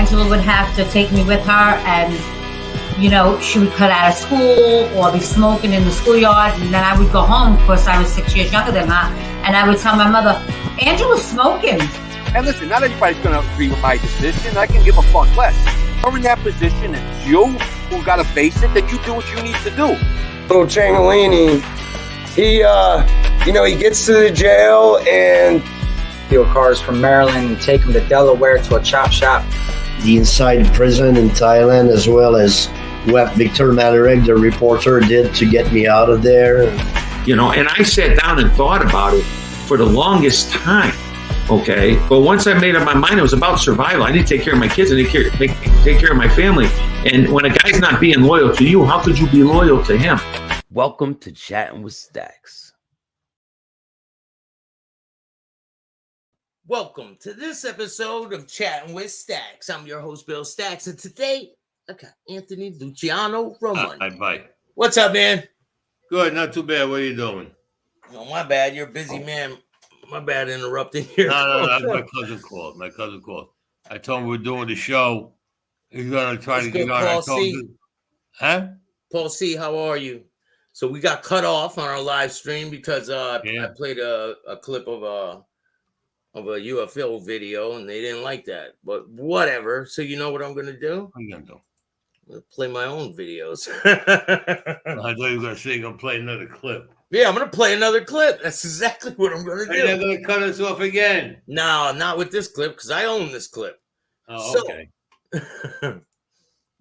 Angela would have to take me with her, and she would cut out of school or be smoking in the schoolyard, and then I would go home. Of course, I was 6 years younger than her, and I would tell my mother, Angela's smoking. And listen, not everybody's going to agree with my decision. I can give a fuck less. You're in that position, it's you who got to face it, then you do what you need to do. Little Ciancolini, he gets to the jail and steal cars from Maryland and take them to Delaware to a chop shop. The inside prison in Thailand, as well as what Victor Malarek, the reporter, did to get me out of there. And I sat down and thought about it for the longest time. Okay, but once I made up my mind, it was about survival. I need to take care of my kids and take care of my family. And when a guy's not being loyal to you, how could you be loyal to him? Welcome to Chattin with Staxx. Welcome to this episode of Chattin with Staxx. I'm your host, Bill Staxx, and today I got Anthony Luciano Raimondi. Hi, bye. What's up, man? Good, not too bad. What are you doing? Oh, my bad. You're a busy man. My bad interrupting here. No, my cousin called. I told him we're doing the show. He's going to try to get on. Paul C. Huh? Paul C., how are you? So we got cut off on our live stream because I played a clip of a UFO video, and they didn't like that. But whatever. So you know what I'm going to do? What are you going to do? I'm going to play my own videos. I thought you were going to say you're going to play another clip. Yeah, I'm going to play another clip. That's exactly what I'm going to do. Are you going to cut us off again? No, not with this clip, because I own this clip. Oh, okay.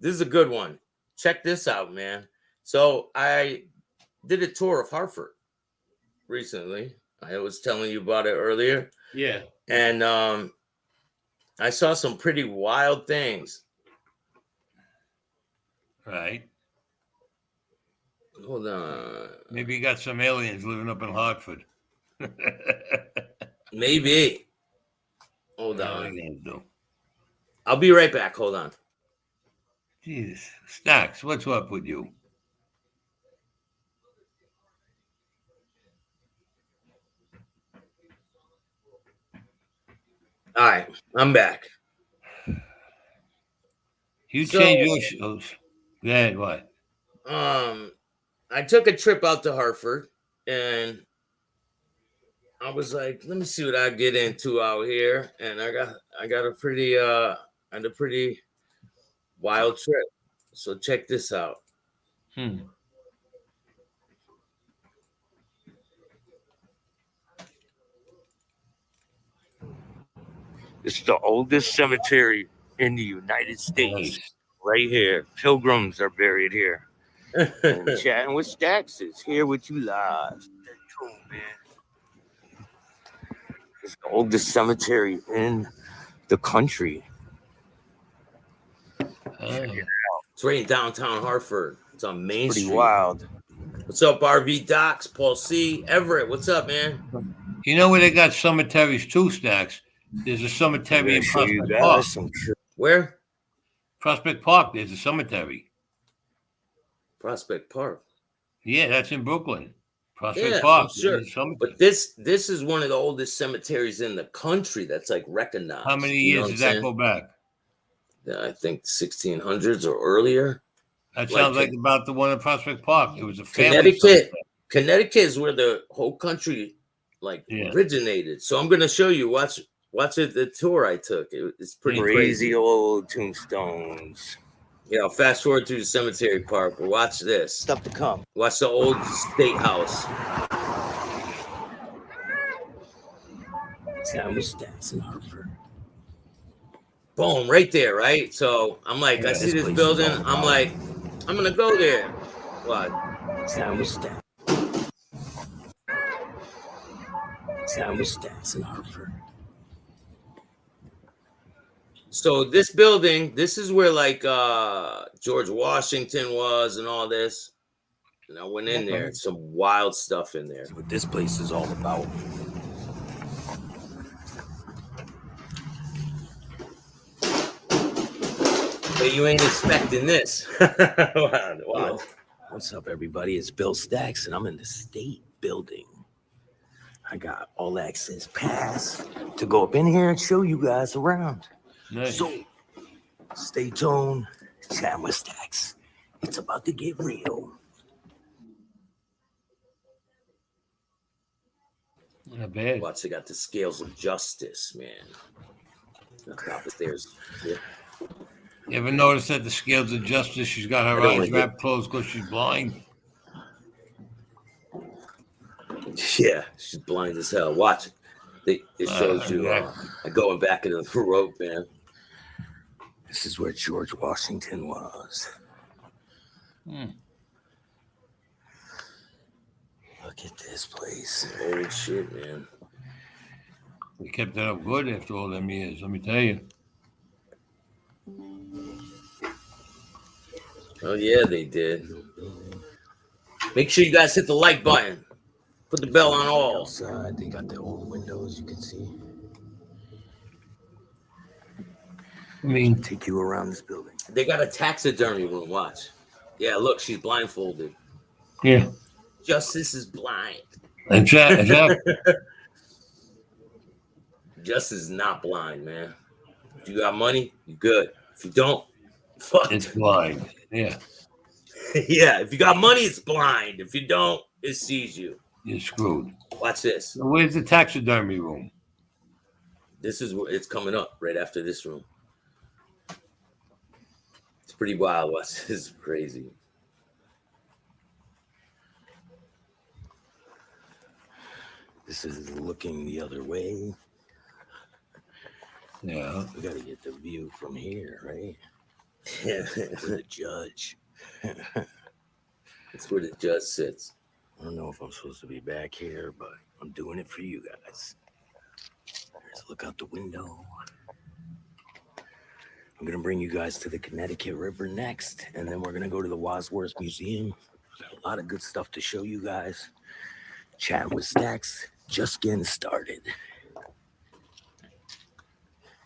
This is a good one. Check this out, man. So I did a tour of Hartford recently. I was telling you about it earlier. Yeah. And I saw some pretty wild things. Right. Hold on. Maybe you got some aliens living up in Hartford. Maybe. Hold on. What are you going to do? I'll be right back. Hold on. Jesus. Staxx, what's up with you? All right. I'm back. You change your shows. Yeah, what? I took a trip out to Hartford, and I was like, let me see what I get into out here. And I got a pretty wild trip. So check this out. It's the oldest cemetery in the United States. Nice. Right here. Pilgrims are buried here. And Chattin with Staxx is here with you live. Cool, man. It's the oldest cemetery in the country. It's right in downtown Hartford. It's on Main Street. Pretty wild. What's up, RV Docs, Paul C. Everett? What's up, man? You know where they got cemeteries too, Staxx? There's a cemetery in Prospect Park. Where? Prospect Park. There's a cemetery. Prospect Park. Yeah, that's in Brooklyn. Prospect Yeah, Park. I'm sure. But this is one of the oldest cemeteries in the country that's like recognized. How many years does that go back? I think 1600s or earlier. That sounds like about the one in Prospect Park. It was a family. Connecticut is where the whole country originated. So I'm gonna show you. Watch it. The tour I took. It's pretty crazy old tombstones. Fast forward through the cemetery part, but watch this. Stuff to come. Watch the old state house. Sammy Grosso in Hartford. Boom, right there, right? So I'm like, I see this building. I'm like, I'm gonna go there. What? Sammy Grosso. Sammy Grosso in Hartford. So this building, this is where like George Washington was and all this. And I went in there. Some wild stuff in there. That's what this place is all about. But you ain't expecting this. Wow. What's up, everybody? It's Bill Staxx, and I'm in the State Building. I got all access pass to go up in here and show you guys around. Nice. So Stay tuned. Chatting with Staxx. It's about to get real. Not bad. Watch, they got the scales of justice, man. On top of stairs. Yeah. You ever notice that the scales of justice, she's got her eyes wrapped closed because she's blind? Yeah, she's blind as hell. Watch it. It shows you going back into the rope, man. This is where George Washington was. Look at this place. Holy shit, man. We kept it up good after all them years, let me tell you. Oh, yeah, they did. Make sure you guys hit the like button. Put the bell on all. Outside, they got the old windows, you can see. I mean, take you around this building. They got a taxidermy room. Watch. Yeah, look, she's blindfolded. Yeah. Justice is blind. Exactly. Justice is not blind, man. If you got money, you good. If you don't, fuck. It's blind. Yeah. Yeah, if you got money, it's blind. If you don't, it sees you. You're screwed. Watch this. So where's the taxidermy room? This is where it's coming up right after this room. It's pretty wild. Watch this. Is crazy. This is looking the other way. Yeah. We got to get the view from here, right? Yeah. For the judge. That's where the judge sits. I don't know if I'm supposed to be back here, but I'm doing it for you guys. There's a look out the window. I'm going to bring you guys to the Connecticut River next, and then we're going to go to the Wadsworth Museum. Got a lot of good stuff to show you guys. Chatting with Staxx, just getting started.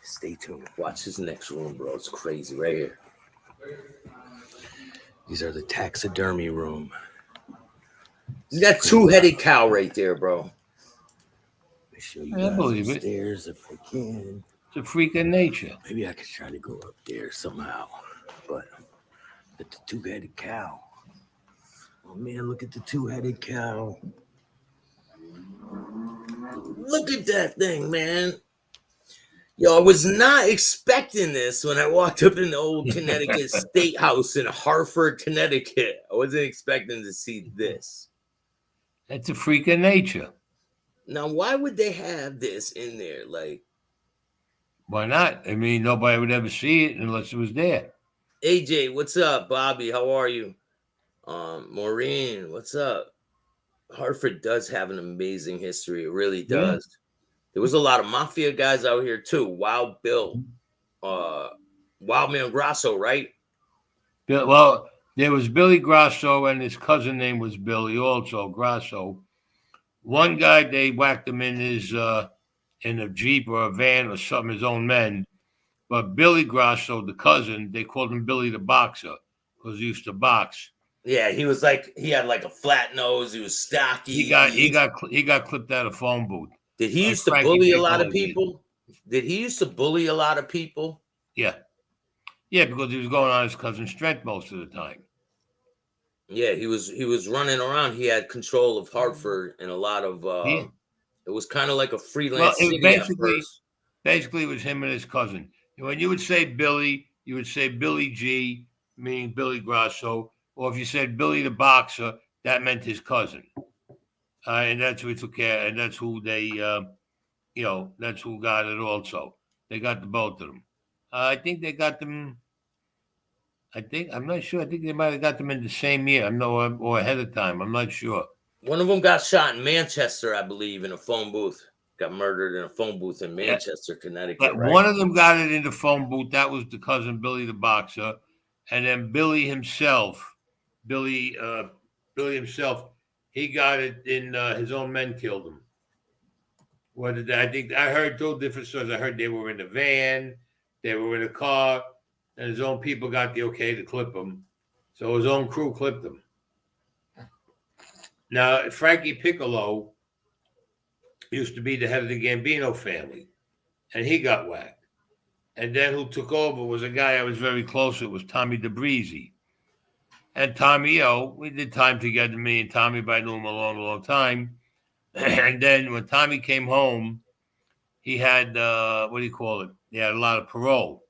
Stay tuned. Watch this next room, bro. It's crazy right here. These are the taxidermy room. You got two-headed cow right there, bro. Let me show you guys upstairs if I can. It's a freak of nature. Maybe I could try to go up there somehow, but at the two-headed cow. Oh man, look at the two-headed cow. Look at that thing, man. Yo, I was not expecting this when I walked up in the old Connecticut State House in Hartford, Connecticut. I wasn't expecting to see this. That's a freak of nature. Now, why would they have this in there? Like, why not? I mean, nobody would ever see it unless it was there. AJ, what's up? Bobby, how are you? Maureen, what's up? Hartford does have an amazing history. It really does. Yeah. There was a lot of mafia guys out here too. Wild Bill, Wild Man Grosso, right? Well, there was Billy Grosso, and his cousin name was Billy also Grosso. One guy, they whacked him in his in a Jeep or a van or something, his own men. But Billy Grosso, the cousin, they called him Billy the Boxer because he used to box. Yeah, he was like, he had like a flat nose. He was stocky. He got clipped out of phone booth. Did he used to bully a lot of people? Did he used to bully a lot of people? Yeah. Yeah, because he was going on his cousin's strength most of the time. Yeah, he was running around. He had control of Hartford and a lot of it was kind of like a freelance city basically it was him and his cousin. And when you would say Billy, you would say Billy G, meaning Billy Grosso, or if you said Billy the Boxer, that meant his cousin. And that's who he took care of, and that's who they, that's who got it also. They got the both of them. I think they got them, I'm not sure. I think they might have got them in the same year. Or ahead of time. I'm not sure. One of them got shot in Manchester, I believe, in a phone booth. Got murdered in a phone booth in Manchester, Connecticut. Right? One of them got it in the phone booth. That was the cousin, Billy the Boxer. And then Billy himself, he got it in his own men killed him. I think I heard two different stories. I heard they were in the van, they were in a car, and his own people got the okay to clip him. So his own crew clipped him. Now, Frankie Piccolo used to be the head of the Gambino family, and he got whacked. And then who took over was a guy I was very close with, was Tommy DeBreezy. And Tommy, we did time together, me and Tommy, but I knew him a long, long time. And then when Tommy came home, he had, what do you call it? He had a lot of parole.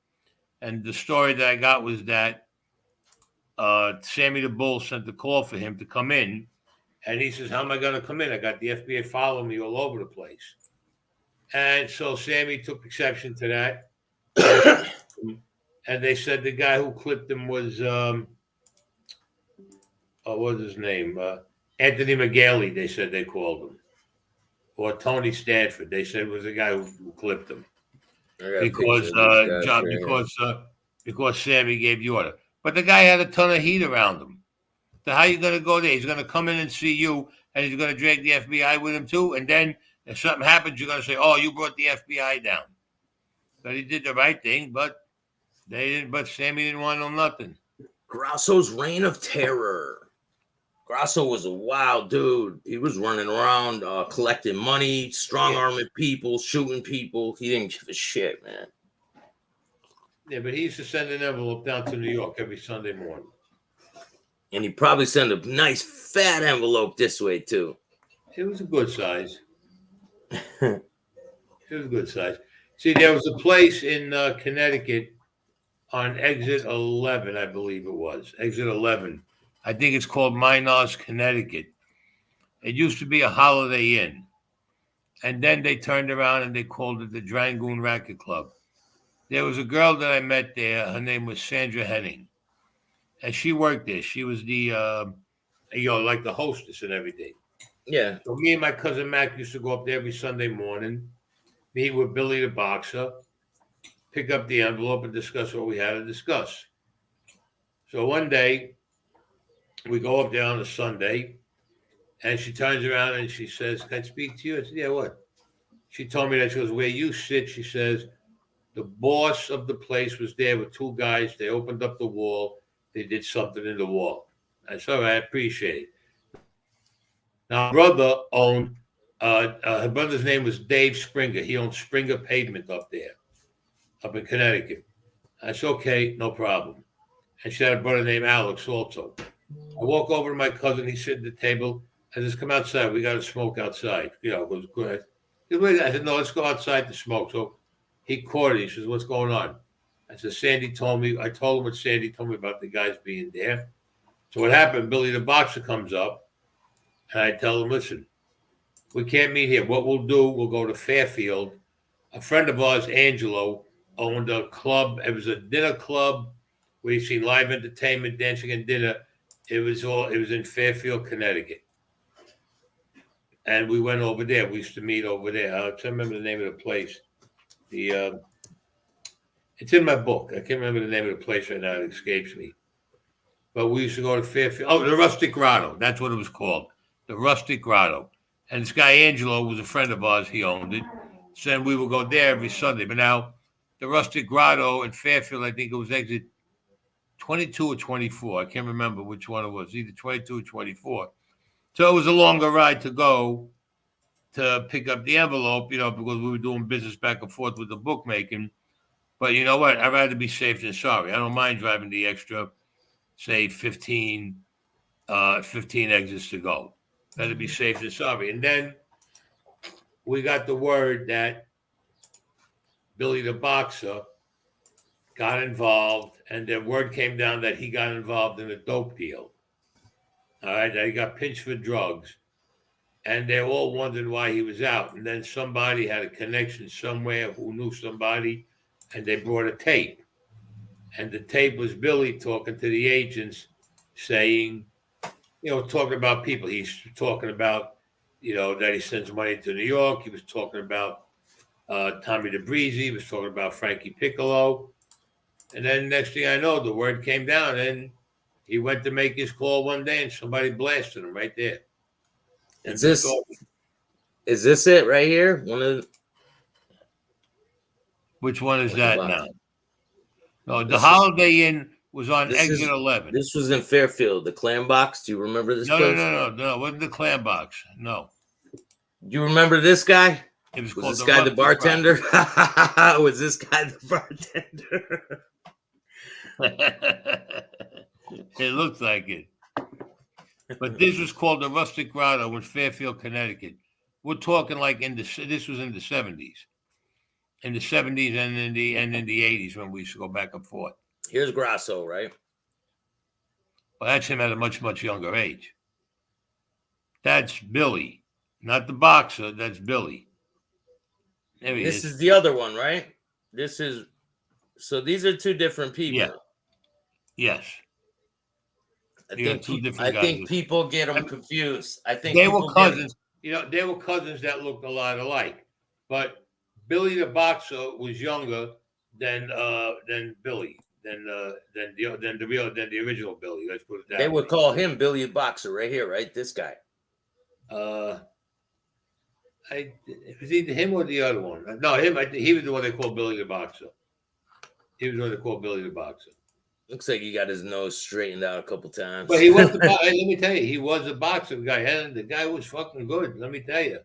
And the story that I got was that Sammy the Bull sent a call for him to come in. And he says, how am I going to come in? I got the FBI following me all over the place. And so Sammy took exception to that. And they said the guy who clipped him was, what was his name? Anthony McGaley, they said they called him. Or Tony Stanford, they said was the guy who clipped him. Because because Sammy gave the order. But the guy had a ton of heat around him. So how you going to go there? He's going to come in and see you, and he's going to drag the FBI with him too. And then if something happens, you're going to say, "Oh, you brought the FBI down." But he did the right thing. But they didn't. But Sammy didn't want to know nothing. Grosso's reign of terror. Grosso was a wild dude. He was running around collecting money, strong-arming people, shooting people. He didn't give a shit, man. Yeah, but he used to send an envelope down to New York every Sunday morning. And he probably sent a nice fat envelope this way, too. It was a good size. It was a good size. See, there was a place in Connecticut on exit 11, I believe it was. Exit 11. I think it's called Minars, Connecticut. It used to be a Holiday Inn. And then they turned around and they called it the Drangoon Racket Club. There was a girl that I met there. Her name was Sandra Henning. And she worked there. She was the, like the hostess and everything. Yeah. So me and my cousin Mac used to go up there every Sunday morning, meet with Billy the Boxer, pick up the envelope and discuss what we had to discuss. So one day, we go up there on a Sunday, and she turns around and she says, "Can I speak to you?" I said, "Yeah, what?" She told me that. She goes, "Where you sit," she says, "the boss of the place was there with two guys. They opened up the wall. They did something in the wall." I said, "All right, I appreciate it." Now, her brother owned, her brother's name was Dave Springer. He owned Springer Pavement up there, up in Connecticut. I said, "Okay, no problem." And she had a brother named Alex also. I walk over to my cousin. He's sitting at the table. I just come outside. We got to smoke outside. It was good. I said, "No, let's go outside to smoke." So he caught it. He says, "What's going on?" I said, "Sandy told me." I told him what Sandy told me about the guys being there. So what happened, Billy the Boxer comes up, and I tell him, "Listen, we can't meet here. What we'll do, we'll go to Fairfield." A friend of ours, Angelo, owned a club. It was a dinner club where you see live entertainment, dancing, and dinner. It was in Fairfield, Connecticut. And we went over there. We used to meet over there. I can't remember the name of the place. It's in my book. I can't remember the name of the place right now. It escapes me. But we used to go to Fairfield. Oh, the Rustic Router. That's what it was called. The Rustic Router. And this guy, Angelo, was a friend of ours. He owned it. So we would go there every Sunday. But now, the Rustic Grotto in Fairfield, I think it was exit 22 or 24. I can't remember which one it was, either 22 or 24. So it was a longer ride to go to pick up the envelope, because we were doing business back and forth with the bookmaking. But you know what? I'd rather be safe than sorry. I don't mind driving the extra, say, 15 exits to go. Better be safe than sorry. And then we got the word that Billy the Boxer got involved, and the word came down that he got involved in a dope deal. All right, that he got pinched for drugs. And they all wondered why he was out. And then somebody had a connection somewhere who knew somebody, and they brought a tape. And the tape was Billy talking to the agents, saying, talking about people. He's talking about, that he sends money to New York. He was talking about Tommy DeBreezy. He was talking about Frankie Piccolo. And then next thing I know, the word came down, and he went to make his call one day, and somebody blasted him right there. Is this it right here? Which one is that now? No, the Holiday Inn was on exit 11. This was in Fairfield, the Clam Box. Do you remember this place? No. It wasn't the Clam Box. No. You remember this guy? It was this guy the bartender? Was this guy the bartender? It looks like it. But this was called the Rustic Router in Fairfield, Connecticut. We're talking like this was in the 70s. In the 70s and in the 80s when we used to go back and forth. Here's Grosso, right? Well, that's him at a much, much younger age. That's Billy. Not the boxer, that's Billy. There he This is. is the other one, right? So these are two different people. Yeah. Yes. I think people get them confused. I think they were cousins. They were cousins that looked a lot alike. But Billy the boxer was younger than Billy, than the original Billy. Let's put it that way. They would call him Billy the boxer right here, right? This guy. It was either him or the other one. No, him. He was the one they called Billy the boxer. He was the one they called Billy the boxer. Looks like he got his nose straightened out a couple times. But he was let me tell you, he was a boxer guy. And the guy was fucking good. Let me tell you.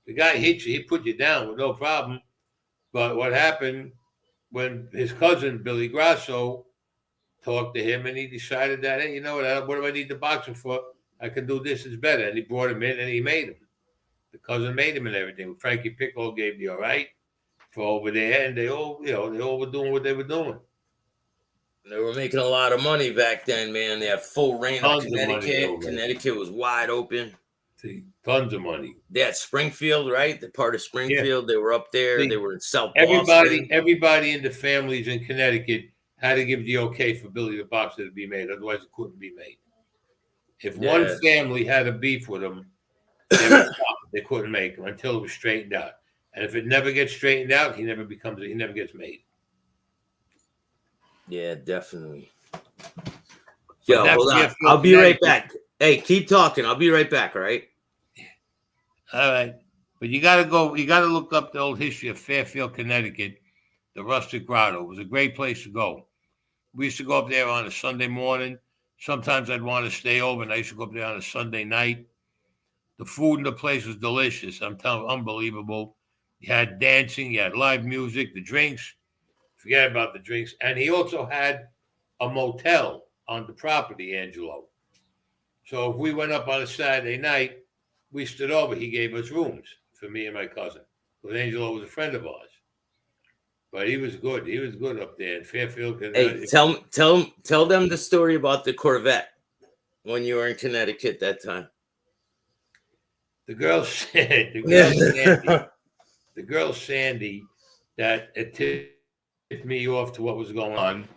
The guy hit you, he put you down with no problem. But what happened when his cousin, Billy Grosso, talked to him and he decided that, hey, you know what do I need the boxing for? I can do this, it's better. And he brought him in and he made him. The cousin made him and everything. Frankie Piccolo gave the all right for over there. And they all were doing what they were doing. They were making a lot of money back then, man. They had full reign of Connecticut. Connecticut was wide open. Tons of money. They had Springfield, right? The part of Springfield. Yeah. They were up there. They were in South Boston. Everybody in the families in Connecticut had to give the okay for Billy the Boxer to be made. Otherwise, it couldn't be made. If one family had a beef with him, they couldn't make him until it was straightened out. And if it never gets straightened out, he never gets made. Yeah, definitely. Yo, hold on. I'll be right back. Hey, keep talking. I'll be right back, all right? All right. But you got to look up the old history of Fairfield, Connecticut, the Rustic Router. It was a great place to go. We used to go up there on a Sunday morning. Sometimes I'd want to stay over, and I used to go up there on a Sunday night. The food in the place was delicious. I'm telling you, unbelievable. You had dancing, you had live music, the drinks. Forget about the drinks. And he also had a motel on the property, Angelo. So if we went up on a Saturday night, we stood over. He gave us rooms for me and my cousin. Because Angelo was a friend of ours. But he was good. He was good up there in Fairfield. Hey, tell them the story about the Corvette when you were in Connecticut that time. The girl Sandy, that it tipped me off to what was going on.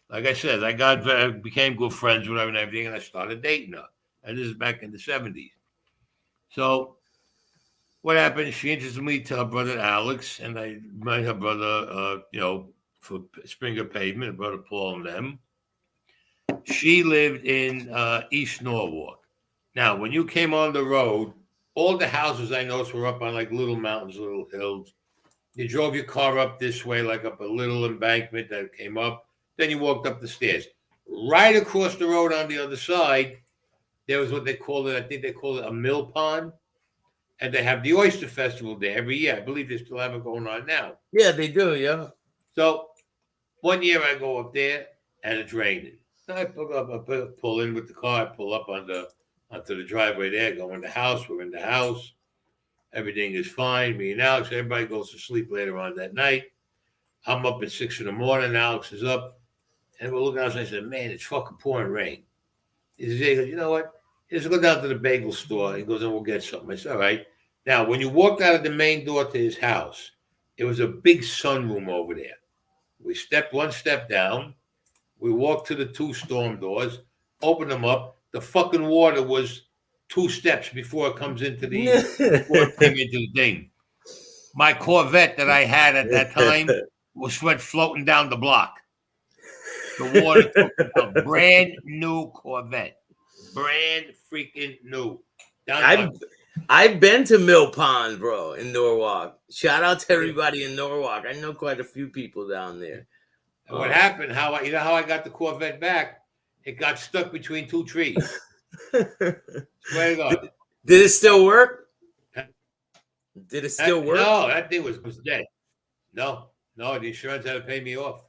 Like I said, I became good friends with her and everything, and I started dating her. And this is back in the 70s. So what happened? She introduced me to her brother Alex, and I met her brother, for Springer Pavement, her brother Paul and them. She lived in East Norwalk. Now, when you came on the road, all the houses I noticed were up on like little mountains, little hills. You drove your car up this way, like up a little embankment that came up. Then you walked up the stairs. Right across the road on the other side, there was what they called it. I think they call it a mill pond. And they have the Oyster Festival there every year. I believe they still have it going on now. Yeah, they do, yeah. So one year I go up there and it's raining. So I pull in with the car. I pull up onto the driveway there, go in the house. We're in the house. Everything is fine. Me and Alex, everybody goes to sleep later on that night. I'm up at 6 a.m. Alex is up. And we're looking outside. I said, man, it's fucking pouring rain. He goes, you know what? Let's go down to the bagel store. He goes, and we'll get something. I said, all right. Now, when you walked out of the main door to his house, it was a big sunroom over there. We stepped one step down. We walked to the 2 storm doors, opened them up. The fucking water was 2 steps before it comes into before it came into the thing. My Corvette that I had at that time went floating down the block. The water took a brand new Corvette. Brand freaking new. I've been to Mill Pond, bro, in Norwalk. Shout out to everybody in Norwalk. I know quite a few people down there. And what happened? How I got the Corvette back? It got stuck between 2 trees. Swear to God. Did it still work? Did it still work? No, that thing was dead. No, the insurance had to pay me off.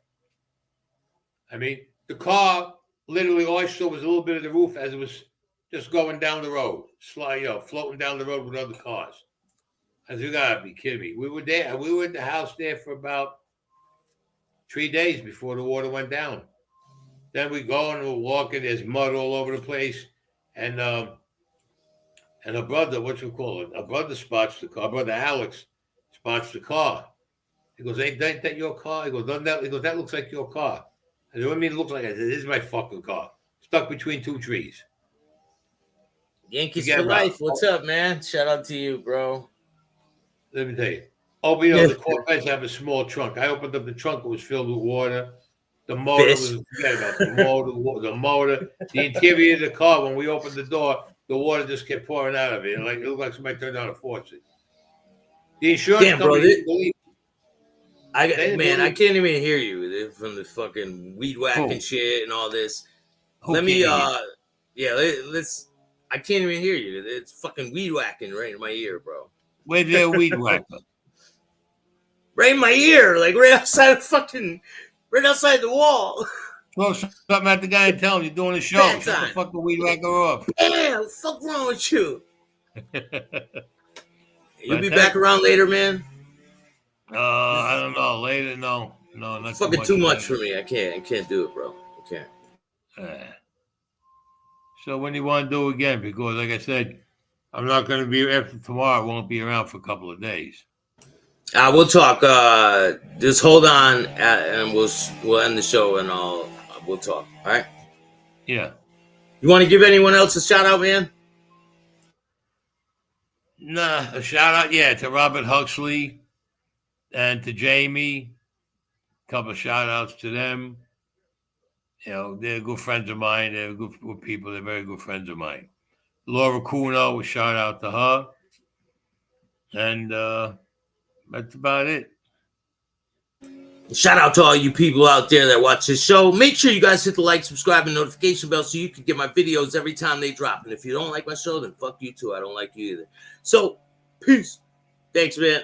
I mean, the car, literally all I saw was a little bit of the roof as it was just going down the road, floating down the road with other cars. I said, you gotta be kidding me. We were there. We were at the house there for about 3 days before the water went down. Then we go and we're walking. There's mud all over the place. And a brother, a brother spots the car. Our brother Alex spots the car. He goes, ain't that your car? He goes, that looks like your car. I said, what do you mean it looks like? I said, this is my fucking car. Stuck between 2 trees. Yankees for life. What's up, man? Shout out to you, bro. Let me tell you. The Corvettes have a small trunk. I opened up the trunk. It was filled with water. The motor forget about the motor. The interior of the car, when we opened the door, the water just kept pouring out of it. It looked like somebody turned on a faucet. The insurance company I can't even hear you from the fucking weed whacking shit and all this. Let's. I can't even hear you. It's fucking weed whacking right in my ear, bro. Where's their weed whacker? Right in my ear, like right outside the wall. Throw something at the guy and tell him you're doing a show. Shut the fucking weed whacker off. Yeah, what the fuck wrong with you? You'll be back around later, man. I don't know. Later, no, not fucking too much for me. I can't do it, bro. I can't. So when do you want to do it again? Because like I said, I'm not going to be after tomorrow. I won't be around for a couple of days. We'll talk. Just hold on, and we'll end the show, and we'll talk. All right. Yeah. You want to give anyone else a shout out, man? Nah, a shout out, to Robert Huxley and to Jamie. A couple of shout outs to them. They're good friends of mine. They're good people. They're very good friends of mine. Laura Cuno, a shout out to her. And that's about it. Shout out to all you people out there that watch this show. Make sure you guys hit the like, subscribe, and notification bell so you can get my videos every time they drop. And if you don't like my show, then fuck you too. I don't like you either. So, peace. Thanks, man.